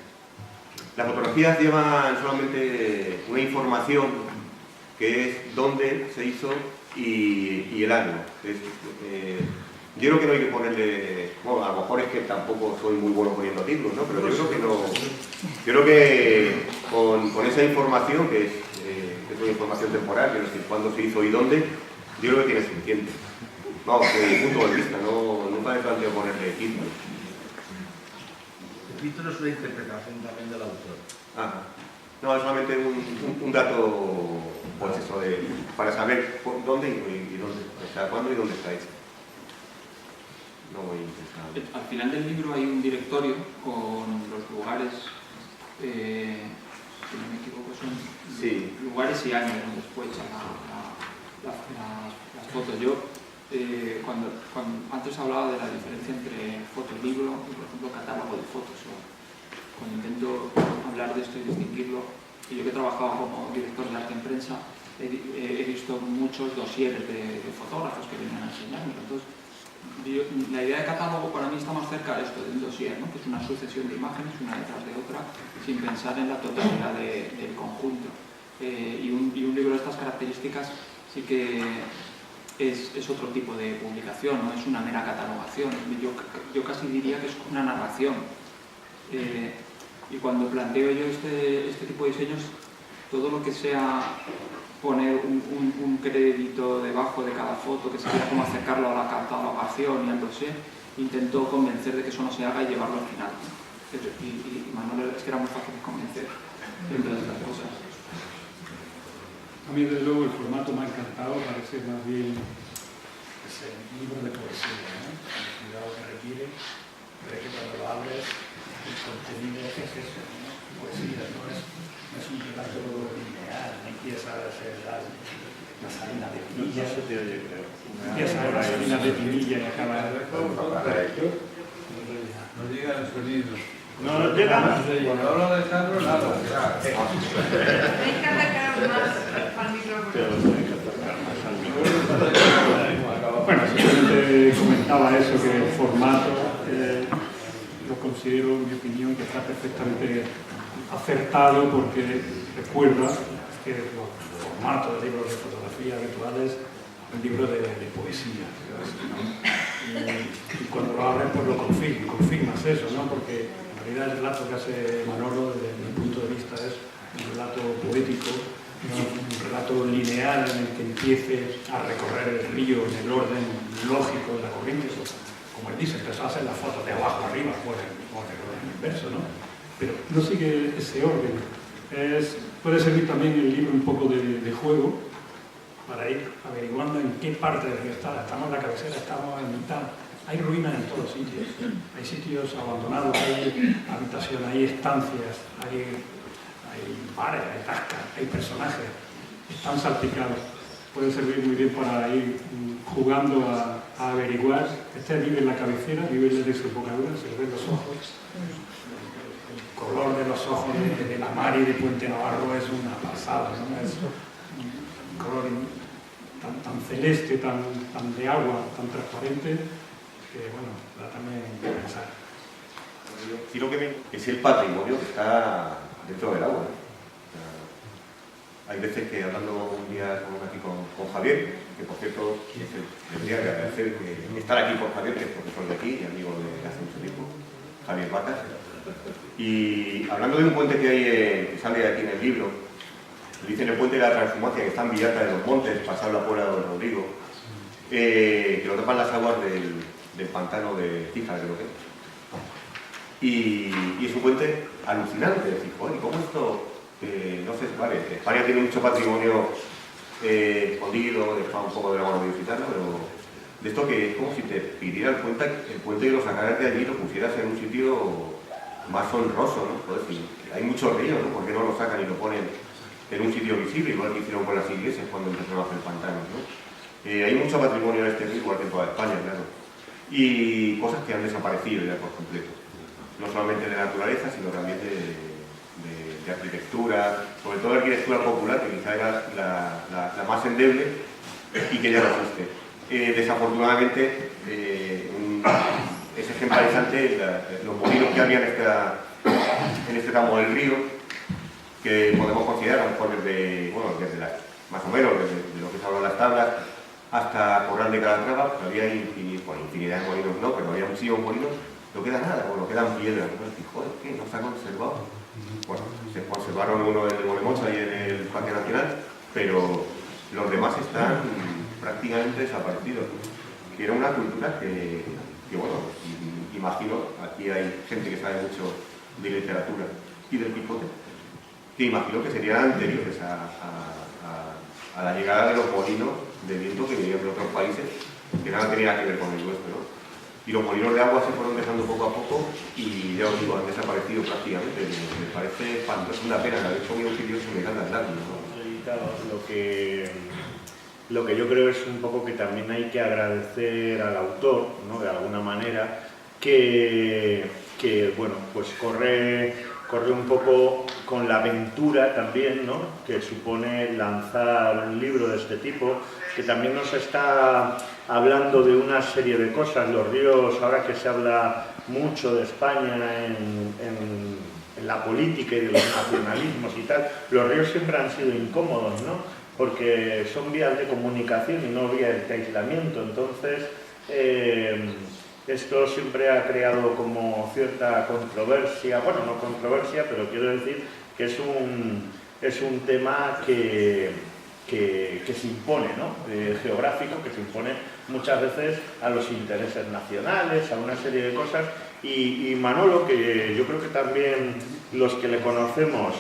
Las fotografías llevan solamente una información que es dónde se hizo y el año. Yo creo que no hay que ponerle... Bueno, a lo mejor es que tampoco soy muy bueno poniendo títulos, ¿no? Pero yo creo que no... Yo creo que con esa información, que es una información temporal, que no sé cuándo se hizo y dónde, yo creo que tiene suficiente. Vamos, desde mi punto de vista, nunca me planteo ponerle títulos. El título es una interpretación también del autor. Ajá. No, es solamente un dato, pues eso, para saber dónde y dónde, o sea, cuándo y dónde está hecho. No voy a intentar. Al final del libro hay un directorio con los lugares, si no me equivoco, son lugares y años donde se puede echar las fotos. Yo, cuando antes hablaba de la diferencia entre fotolibro y, por ejemplo, catálogo de fotos, cuando intento hablar de esto y distinguirlo, y yo que he trabajado como director de arte en prensa, he visto muchos dosieres de fotógrafos que vienen a enseñarme. Entonces, la idea de catálogo para mí está más cerca de esto, de un dossier, ¿no? Que es una sucesión de imágenes, una detrás de otra, sin pensar en la totalidad del conjunto. Y un libro de estas características sí que es otro tipo de publicación, no es una mera catalogación. Yo casi diría que es una narración. Y cuando planteo yo este tipo de diseños, todo lo que sea poner un crédito debajo de cada foto, que sería como acercarlo a la catalogación y al dossier, intento convencer de que eso no se haga y llevarlo al final. Y Manuel, es que era muy fácil de convencer entre otras cosas. A mí, desde luego, el formato me ha encantado, parece más bien el libro de poesía, ¿no? El cuidado que requiere, pero que cuando lo abres, el contenido es eso, ¿no? Poesía, no es un relato lineal, no empieza a ser la salina de Pinilla, No se te oye, creo. empieza a la salina de Pinilla y acaba No llega el sonido. No nos llega. Cuando hablo de Alejandro, nada. Me encanta que hagas más al micrófono. Pero hay que acercar más al micrófono. Bueno, simplemente comentaba eso, que el formato lo considero, en mi opinión, que está perfectamente acertado, porque recuerda que el formato de libros de fotografía habituales es un libro de poesía, ¿no? Y cuando lo abres, pues lo confirmas eso, ¿no? Porque en realidad el relato que hace Manolo, desde mi punto de vista, es un relato poético, no un relato lineal en el que empiece a recorrer el río en el orden lógico de la corriente. Como él dice, empezó a hacer las fotos de abajo arriba por el orden inverso, ¿no? Pero no sigue ese orden. Puede servir también el libro un poco de juego para ir averiguando en qué parte del río está. Estamos en la cabecera, estamos en mitad. Hay ruinas en todos sitios. Hay sitios abandonados, hay habitaciones, hay estancias, hay bares, hay tascas, hay personajes. Están salpicados. Puede servir muy bien para ir jugando a averiguar. Este vive en la cabecera, vive en la desembocadura, se le ven los ojos. El color de los ojos de la mar y de Puente Navarro es una pasada, ¿no? Es un color tan celeste, tan de agua, tan transparente, que bueno, da también que pensar. Sí, lo que es el patrimonio que está dentro del agua, ¿no? O sea, hay veces que hablando un día aquí con Javier, que por cierto tendría que agradecer estar aquí con Javier, que es profesor de aquí y amigo de hace mucho tiempo, Javier Vacas, y hablando de un puente que hay que sale aquí en el libro, dicen el puente de la Transhumancia, que está en Villata de los Montes, pasado la Puebla de Don Rodrigo, que lo tapan las aguas del pantano de Cija, creo que. Y es un puente alucinante, es decir, joder, ¿cómo esto? No sé, vale, España tiene mucho patrimonio escondido, deja un poco de la Guardia Civil, pero de esto que es como si te pidiera el puente y lo sacaras de allí y lo pusieras en un sitio más honroso, ¿no? Joder, si hay muchos ríos, ¿no? ¿Por qué no lo sacan y lo ponen en un sitio visible, igual que hicieron con las iglesias cuando empezaron a hacer pantanos, ¿no? Hay mucho patrimonio en este río, igual que en toda España, claro. Y cosas que han desaparecido ya por completo. No solamente de naturaleza, sino también de arquitectura, sobre todo la arquitectura popular, que quizá era la más endeble y que ya no existe. Desafortunadamente, es ejemplarizante los molinos que había en en este tramo del río, que podemos considerar a lo mejor desde, bueno, más o menos desde lo que se habla de las tablas hasta Corral de Calatrava, pues había infinidad de molinos, no, pero había muchísimos molinos, no queda nada, bueno, quedan piedras, ¿no? Y joder, ¿qué? ¿No se ha conservado? Bueno, se conservaron uno en el Molemocha y en el Parque Nacional, pero los demás están prácticamente desaparecidos. Que era una cultura que bueno, imagino, aquí hay gente que sabe mucho de literatura y del Quijote, que imagino que serían anteriores a la llegada de los molinos de viento que venían de otros países, que nada tenía que ver con el nuestro, ¿no? Y los molinos de agua se fueron dejando poco a poco y ya os digo, han desaparecido prácticamente. Me parece espantoso, una pena, de hecho muy auxilioso me encanta el lápiz, ¿no? Y claro, lo que yo creo es un poco que también hay que agradecer al autor, ¿no? De alguna manera, que bueno, pues corre un poco con la aventura también, ¿no? Que supone lanzar un libro de este tipo, que también nos está hablando de una serie de cosas. Los ríos, ahora que se habla mucho de España en la política y de los nacionalismos y tal, los ríos siempre han sido incómodos, ¿no? Porque son vías de comunicación y no vías de aislamiento. Entonces, esto siempre ha creado como cierta controversia, bueno, no controversia, pero quiero decir que es un tema que se impone, ¿no? Geográfico, que se impone muchas veces a los intereses nacionales, a una serie de cosas. Y Manolo, que yo creo que también los que le conocemos,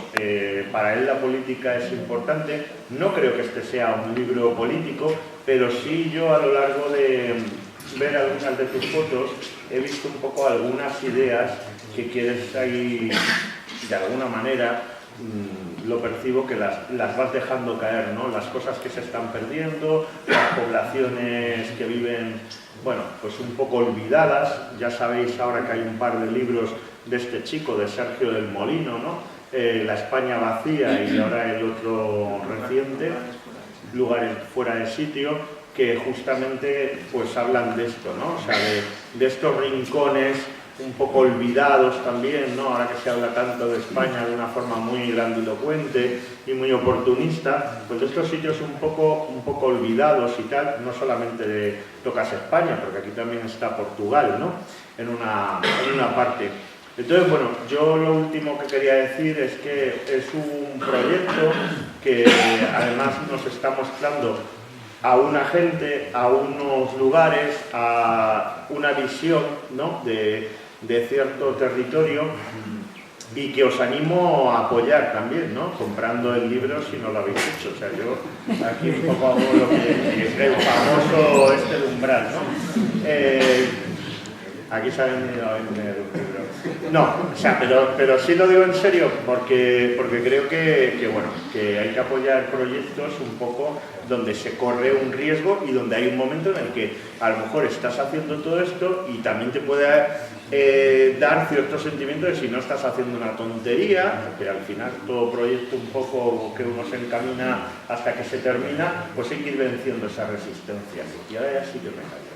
para él la política es importante. No creo que este sea un libro político, pero sí yo a lo largo de ver algunas de tus fotos he visto un poco algunas ideas que quieres ahí, de alguna manera, lo percibo que las vas dejando caer, ¿no? Las cosas que se están perdiendo, las poblaciones que viven, bueno, pues un poco olvidadas. Ya sabéis ahora que hay un par de libros de este chico, de Sergio del Molino, ¿no? La España vacía y ahora el otro reciente, Lugares fuera de sitio, que justamente pues hablan de esto, ¿no? O sea, de estos rincones un poco olvidados también, ¿no? Ahora que se habla tanto de España de una forma muy grandilocuente y muy oportunista, pues de estos sitios un poco olvidados y tal, no solamente de tocas España, porque aquí también está Portugal, ¿no? En una parte. Entonces, bueno, yo lo último que quería decir es que es un proyecto que además nos está mostrando a una gente, a unos lugares, a una visión, ¿no? de cierto territorio, y que os animo a apoyar también, ¿no? Comprando el libro si no lo habéis hecho. O sea, yo aquí un poco hago lo que es el famoso del umbral, ¿no? Aquí se ha venido a vender un libro. No, o sea, pero sí lo digo en serio, porque creo que hay que apoyar proyectos un poco donde se corre un riesgo y donde hay un momento en el que a lo mejor estás haciendo todo esto y también te puede dar cierto sentimiento de si no estás haciendo una tontería, porque al final todo proyecto un poco que uno se encamina hasta que se termina, pues hay que ir venciendo esa resistencia. Y ahora ya sí que me callo.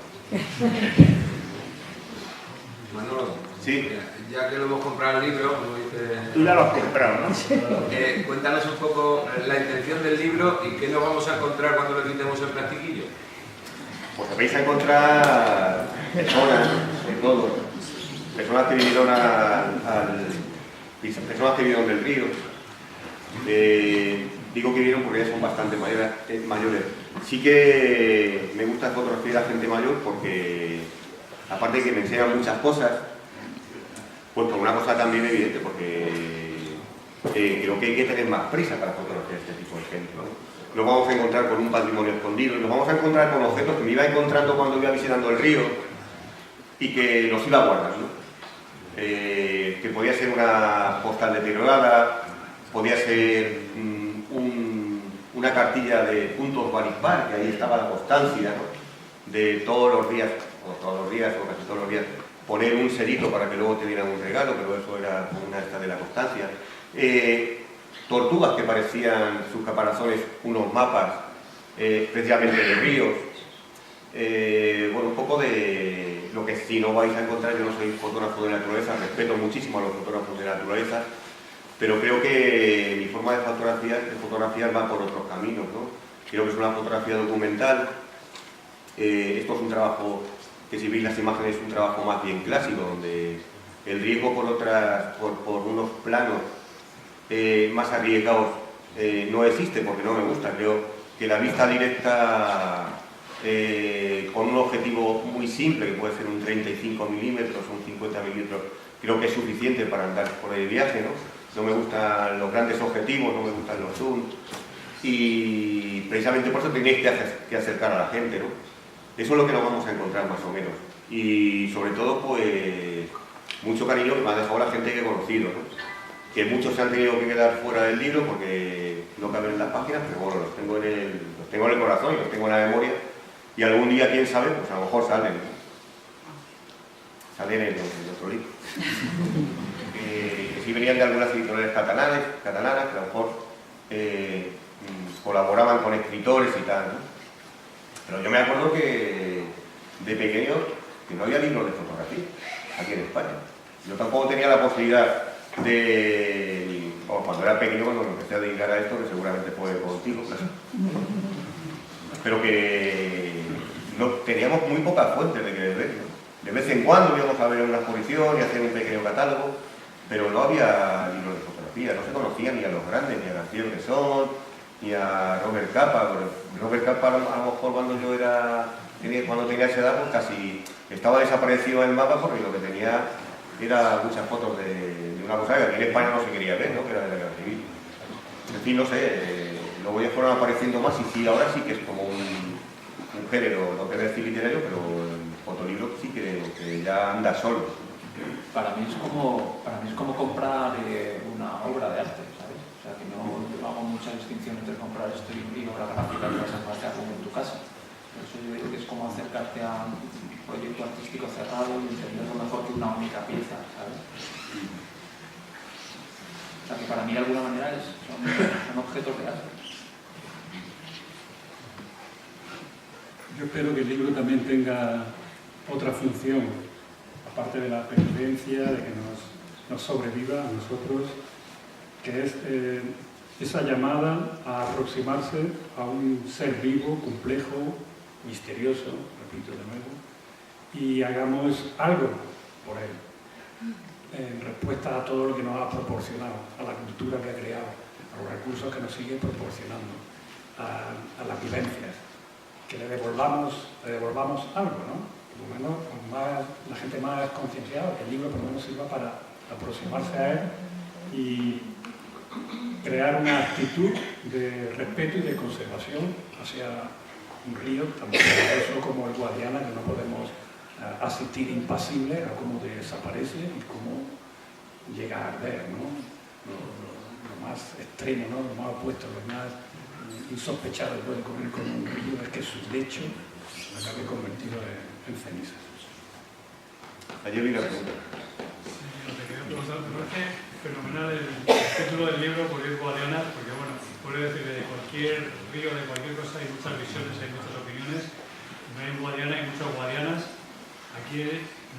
Manolo, sí, ya que lo hemos comprado el libro, como dice... Tú ya lo has comprado, ¿no? Cuéntanos un poco la intención del libro y qué nos vamos a encontrar cuando le quitemos el plastiquillo. pues vais a encontrar personas, sobre todo, personas que vinieron personas que vinieron del río. Digo que vinieron porque ya son bastante mayores. Sí que me gusta fotografiar a gente mayor porque, aparte de que me enseñan muchas cosas, pues por una cosa también evidente, porque creo que hay que tener más prisa para fotografiar este tipo de gente, ¿no? Nos vamos a encontrar con un patrimonio escondido, nos vamos a encontrar con objetos que me iba encontrando cuando iba visitando el río y que los iba guardando. Que podía ser una postal deteriorada, podía ser una cartilla de puntos Barispar, que ahí estaba la constancia, ¿no? De todos los días o casi todos los días, poner un selito para que luego te dieran un regalo, pero eso era una esta de la constancia. Tortugas que parecían sus caparazones unos mapas, especialmente de ríos. bueno, un poco de lo que sí no vais a encontrar. Yo no soy fotógrafo de naturaleza, respeto muchísimo a los fotógrafos de naturaleza, pero creo que mi forma de fotografiar va por otros caminos, ¿no? Creo que es una fotografía documental. Esto es un trabajo que, si veis las imágenes, es un trabajo más bien clásico, donde el riesgo por unos planos más arriesgados no existe, porque no me gusta. Creo que la vista directa con un objetivo muy simple, que puede ser un 35 milímetros o un 50 milímetros, creo que es suficiente para andar por el viaje, ¿no? No me gustan los grandes objetivos, no me gustan los zoom, y precisamente por eso tenéis que acercar a la gente, ¿no? Eso es lo que nos vamos a encontrar más o menos, y sobre todo pues mucho cariño que me ha dejado la gente que he conocido, ¿no? Que muchos se han tenido que quedar fuera del libro porque no caben en las páginas, pero bueno, los tengo en el corazón y los tengo en la memoria, y algún día, quién sabe, pues a lo mejor salen, ¿no? Salen en otro libro. Que sí venían de algunas editoriales catalanas, que a lo mejor colaboraban con escritores y tal, ¿no? Pero yo me acuerdo que de pequeño que no había libros de fotografía aquí en España. Yo tampoco tenía la posibilidad de, cuando era pequeño, cuando me empecé a dedicar a esto, que seguramente fue contigo, claro. Pero que no, teníamos muy pocas fuentes de que ver, ¿no? De vez en cuando íbamos a ver una exposición y hacer un pequeño catálogo, pero no había libros de fotografía, no se conocían ni a los grandes, ni a García Bresson, ni a Robert Capa. Robert Capa, a lo mejor cuando tenía esa edad, pues casi estaba desaparecido en el mapa, porque lo que tenía era muchas fotos de una cosa que aquí en España no se quería ver, ¿no? Que era de la guerra civil. En fin, no sé, luego ya fueron apareciendo más, y sí, ahora sí que es como un género, no quiero decir literario, pero el fotolibro sí que ya anda solo. Para mí es como comprar una obra de arte, ¿sabes? O sea, que no hago mucha distinción entre comprar esto y obra gráfica que vas a hacer en tu casa. Por eso yo digo que es como acercarte a un proyecto artístico cerrado y entenderlo mejor que una única pieza, ¿sabes? O sea, que para mí de alguna manera son objetos de arte. Yo espero que el libro también tenga otra función, aparte de la pervivencia, de que nos sobreviva a nosotros, que es esa llamada a aproximarse a un ser vivo, complejo, misterioso, repito de nuevo, y hagamos algo por él, en respuesta a todo lo que nos ha proporcionado, a la cultura que ha creado, a los recursos que nos sigue proporcionando, a las vivencias, que le devolvamos algo, ¿no? Por lo menos la gente más concienciada, que el libro por lo menos sirva para aproximarse a él y crear una actitud de respeto y de conservación hacia un río tan poderoso como el Guadiana, que no podemos asistir impasible a cómo desaparece y cómo llega a arder, ¿no? Lo más extremo, ¿no? Lo más opuesto, lo más insospechado que puede ocurrir con un río es que su lecho acabe convertido en cenizas. Ayer vi la pregunta. Sí, te quería preguntar, me parece fenomenal el título del libro, por ir Guadiana, porque bueno, puede decir de cualquier río, de cualquier cosa, hay muchas visiones, hay muchas opiniones. No hay un Guadiana, hay muchas Guadianas. Aquí,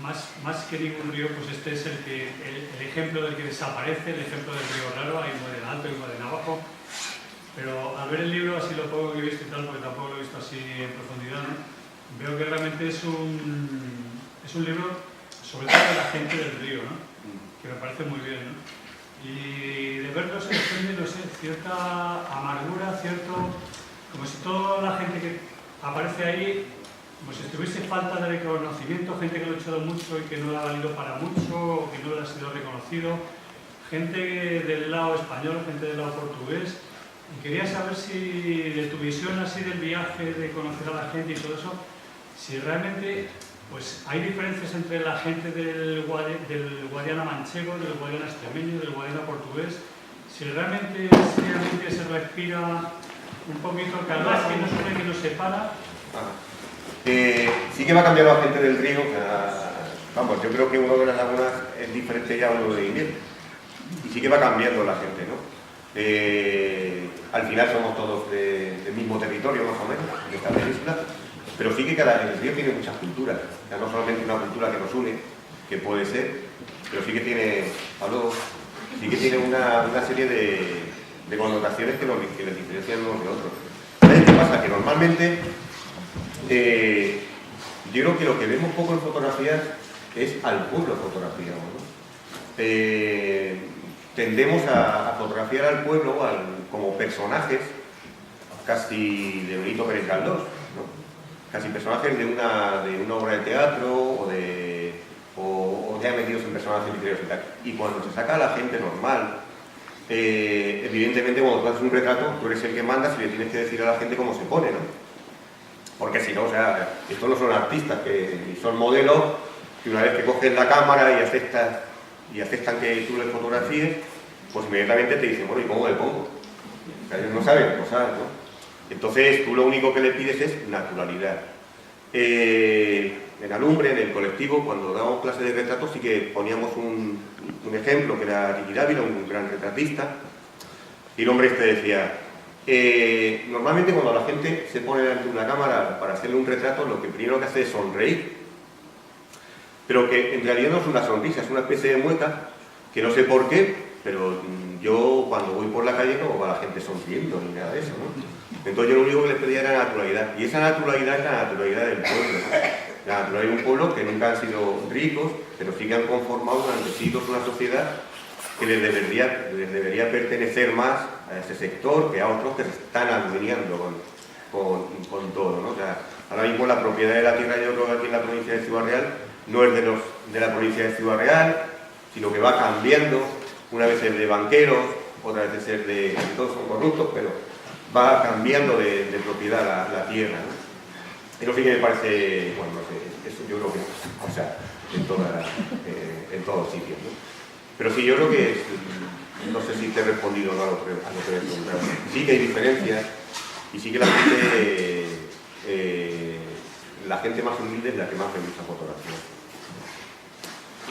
más que ningún río, pues este es el ejemplo del que desaparece, el ejemplo del río raro. Hay un Guadiana alto y un Guadiana abajo. Pero al ver el libro, así lo poco que he visto y tal, porque tampoco lo he visto así en profundidad, ¿no? Veo que realmente es un libro sobre todo de la gente del río, ¿no? Que me parece muy bien, ¿no? Y de verlo se desprende, no sé, cierta amargura, como si toda la gente que aparece ahí, como si estuviese falta de reconocimiento, gente que lo ha echado mucho y que no le ha valido para mucho, o que no le ha sido reconocido, gente del lado español, gente del lado portugués. Y quería saber si de tu visión así del viaje, de conocer a la gente y todo eso, si realmente pues hay diferencias entre la gente del Guadiana manchego, del Guadiana extremeño, del Guadiana portugués, si realmente se respira un poquito el calor que nos une, que nos separa. Sí que va cambiando la gente del río, vamos, yo creo que uno de las lagunas es diferente ya a uno de Inés, y sí que va cambiando la gente, ¿no? Al final somos todos del mismo territorio, más o menos, de esta península, Pero sí que el río tiene muchas culturas, ya no solamente una cultura que nos une, que puede ser, pero sí que tiene, Pablo, sí que tiene una serie de connotaciones que les diferencian unos de otros. ¿Sabes qué pasa? Que normalmente yo creo que lo que vemos poco en fotografías es al pueblo fotografiado, ¿no? Tendemos a fotografiar al pueblo como personajes casi de Benito Pérez Galdós, ¿no? Casi personajes de una obra de teatro o ya metidos en personajes literarios y tal. Y cuando se saca a la gente normal, evidentemente cuando tú haces un retrato, tú eres el que mandas y le tienes que decir a la gente cómo se pone, ¿no? Porque si no, o sea, estos no son artistas, son modelos que una vez que cogen la cámara y aceptan que tú les fotografíes, pues inmediatamente te dicen, bueno, ¿y cómo le pongo? O sea, ellos no saben cosas, ¿no? Entonces tú lo único que le pides es naturalidad. En Alumbre, en el colectivo, cuando dábamos clases de retratos, sí que poníamos un ejemplo que era Ricky Dávila, un gran retratista, y el hombre este decía, normalmente cuando la gente se pone delante de una cámara para hacerle un retrato, lo que primero que hace es sonreír, pero que en realidad no es una sonrisa, es una especie de mueca, que no sé por qué, pero yo cuando voy por la calle no va la gente sonriendo ni nada de eso, ¿no? Entonces yo lo único que les pedía era naturalidad, y esa naturalidad es la naturalidad del pueblo, ¿no? La naturalidad de un pueblo que nunca han sido ricos, pero sí que han conformado durante siglos una sociedad que les debería pertenecer más a ese sector que a otros que se están alineando con todo, ¿no? O sea, ahora mismo la propiedad de la tierra, yo creo que aquí en la provincia de Ciudad Real, no es de la provincia de Ciudad Real, sino que va cambiando, una vez es de banqueros, otra vez es de todos son corruptos, pero va cambiando de propiedad la tierra, ¿no? Eso sí que me parece, bueno, no sé, eso yo creo que, o sea, en todos sitios, ¿no? Pero sí, yo creo que, no sé si te he respondido o no a lo que me preguntado. Sí que hay diferencias, y sí que la gente más humilde es la que más me gusta fotografía.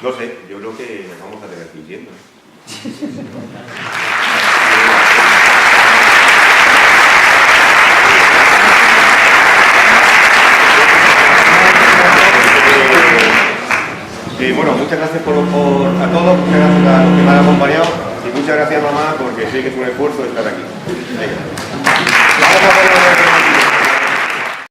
No sé, yo creo que vamos a tener que ir yendo. Bueno, muchas gracias a todos, muchas gracias a los que me han acompañado y muchas gracias, mamá, porque sé que es un esfuerzo estar aquí.